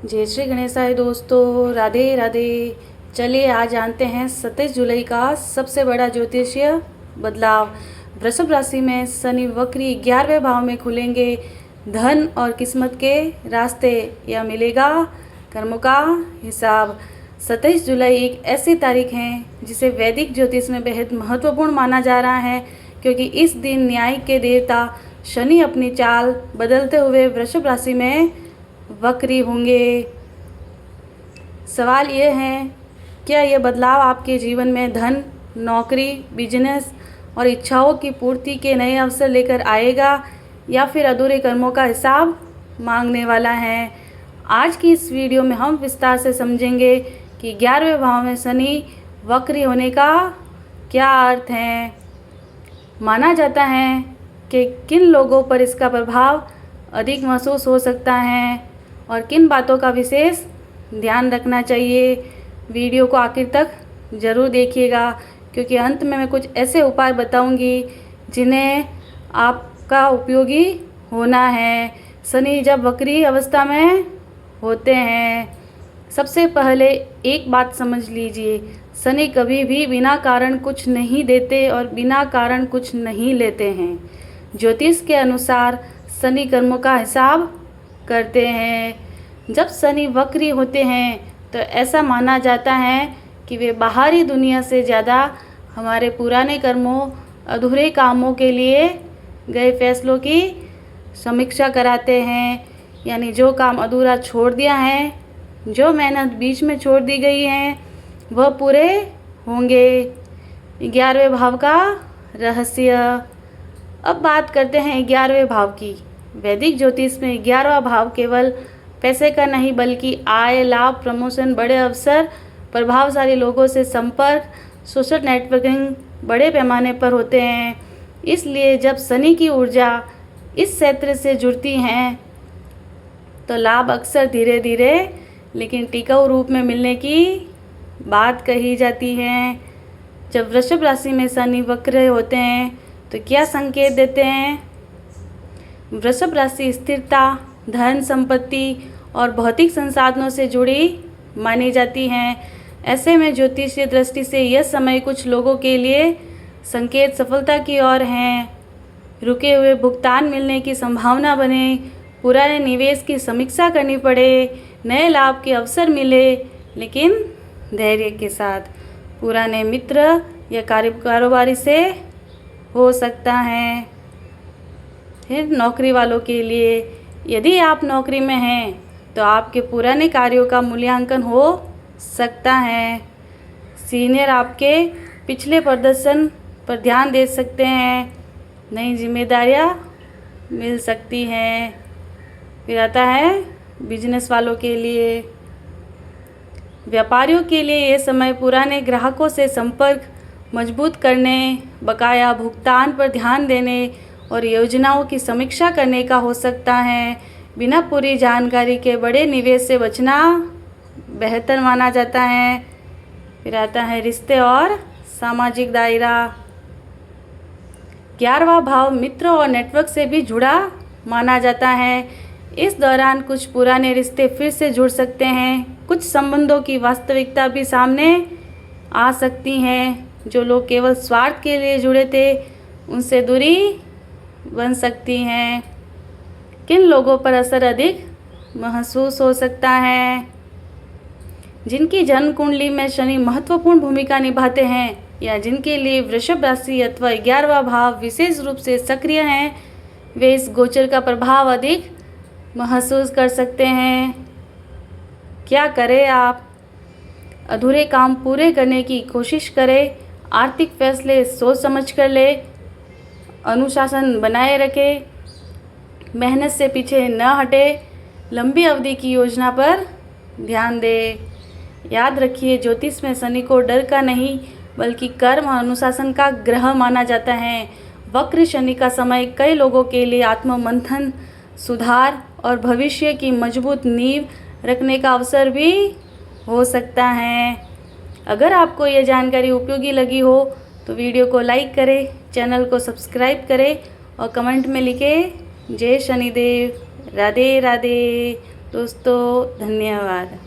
जय श्री गणेशाय दोस्तों, राधे राधे। चलिए आज जानते हैं 27 जुलाई का सबसे बड़ा ज्योतिषीय बदलाव। वृषभ राशि में शनि वक्री 11वें भाव में खुलेंगे धन और किस्मत के रास्ते, या मिलेगा कर्मों का हिसाब। 27 जुलाई एक ऐसी तारीख है जिसे वैदिक ज्योतिष में बेहद महत्वपूर्ण माना जा रहा है, क्योंकि इस दिन न्याय के देवता शनि अपनी चाल बदलते हुए वृषभ राशि में वक्री होंगे। सवाल ये है, क्या यह बदलाव आपके जीवन में धन, नौकरी, बिजनेस और इच्छाओं की पूर्ति के नए अवसर लेकर आएगा, या फिर अधूरे कर्मों का हिसाब मांगने वाला है? आज की इस वीडियो में हम विस्तार से समझेंगे कि 11वें भाव में शनि वक्री होने का क्या अर्थ है। माना जाता है कि किन लोगों पर इसका प्रभाव अधिक महसूस हो सकता है और किन बातों का विशेष ध्यान रखना चाहिए। वीडियो को आखिर तक ज़रूर देखिएगा, क्योंकि अंत में मैं कुछ ऐसे उपाय बताऊंगी जिन्हें आपका उपयोगी होना है शनि जब वक्री अवस्था में होते हैं। सबसे पहले एक बात समझ लीजिए, शनि कभी भी बिना कारण कुछ नहीं देते और बिना कारण कुछ नहीं लेते हैं। ज्योतिष के अनुसार शनि कर्मों का हिसाब करते हैं। जब शनि वक्री होते हैं तो ऐसा माना जाता है कि वे बाहरी दुनिया से ज़्यादा हमारे पुराने कर्मों, अधूरे कामों के लिए गए फैसलों की समीक्षा कराते हैं। यानी जो काम अधूरा छोड़ दिया है, जो मेहनत बीच में छोड़ दी गई है, वह पूरे होंगे। 11वें भाव का रहस्य। अब बात करते हैं 11वें भाव की। वैदिक ज्योतिष में 11वां भाव केवल पैसे का नहीं, बल्कि आय, लाभ, प्रमोशन, बड़े अवसर, प्रभावशाली लोगों से संपर्क, सोशल नेटवर्किंग बड़े पैमाने पर होते हैं। इसलिए जब शनि की ऊर्जा इस क्षेत्र से जुड़ती हैं तो लाभ अक्सर धीरे धीरे लेकिन टिकाऊ रूप में मिलने की बात कही जाती है। जब वृषभ राशि में शनि वक्र होते हैं तो क्या संकेत देते हैं? वृषभ राशि स्थिरता, धन, संपत्ति और भौतिक संसाधनों से जुड़ी मानी जाती हैं। ऐसे में ज्योतिषीय दृष्टि से यह समय कुछ लोगों के लिए संकेत सफलता की ओर हैं। रुके हुए भुगतान मिलने की संभावना बने, पुराने निवेश की समीक्षा करनी पड़े, नए लाभ के अवसर मिले, लेकिन धैर्य के साथ। पुराने मित्र या कारोबारी से हो सकता है। फिर नौकरी वालों के लिए, यदि आप नौकरी में हैं तो आपके पुराने कार्यों का मूल्यांकन हो सकता है। सीनियर आपके पिछले प्रदर्शन पर ध्यान दे सकते हैं, नई जिम्मेदारियां मिल सकती हैं। फिर आता है बिजनेस वालों के लिए। व्यापारियों के लिए ये समय पुराने ग्राहकों से संपर्क मजबूत करने, बकाया भुगतान पर ध्यान देने और योजनाओं की समीक्षा करने का हो सकता है। बिना पूरी जानकारी के बड़े निवेश से बचना बेहतर माना जाता है। फिर आता है रिश्ते और सामाजिक दायरा। 11वां भाव मित्र और नेटवर्क से भी जुड़ा माना जाता है। इस दौरान कुछ पुराने रिश्ते फिर से जुड़ सकते हैं। कुछ संबंधों की वास्तविकता भी सामने आ सकती हैं। जो लोग केवल स्वार्थ के लिए जुड़े थे, उनसे दूरी बन सकती हैं। किन लोगों पर असर अधिक महसूस हो सकता है? जिनकी जन्म कुंडली में शनि महत्वपूर्ण भूमिका निभाते हैं, या जिनके लिए वृषभ राशि अथवा 11वां भाव विशेष रूप से सक्रिय हैं, वे इस गोचर का प्रभाव अधिक महसूस कर सकते हैं। क्या करें आप? अधूरे काम पूरे करने की कोशिश करें। आर्थिक फैसले सोच समझ कर ले। अनुशासन बनाए रखें। मेहनत से पीछे न हटे। लंबी अवधि की योजना पर ध्यान दें। याद रखिए, ज्योतिष में शनि को डर का नहीं, बल्कि कर्म और अनुशासन का ग्रह माना जाता है। वक्र शनि का समय कई लोगों के लिए आत्ममंथन, सुधार और भविष्य की मजबूत नींव रखने का अवसर भी हो सकता है। अगर आपको यह जानकारी उपयोगी लगी हो तो वीडियो को लाइक करें, चैनल को सब्सक्राइब करें और कमेंट में लिखें जय शनिदेव। राधे राधे। दोस्तों धन्यवाद।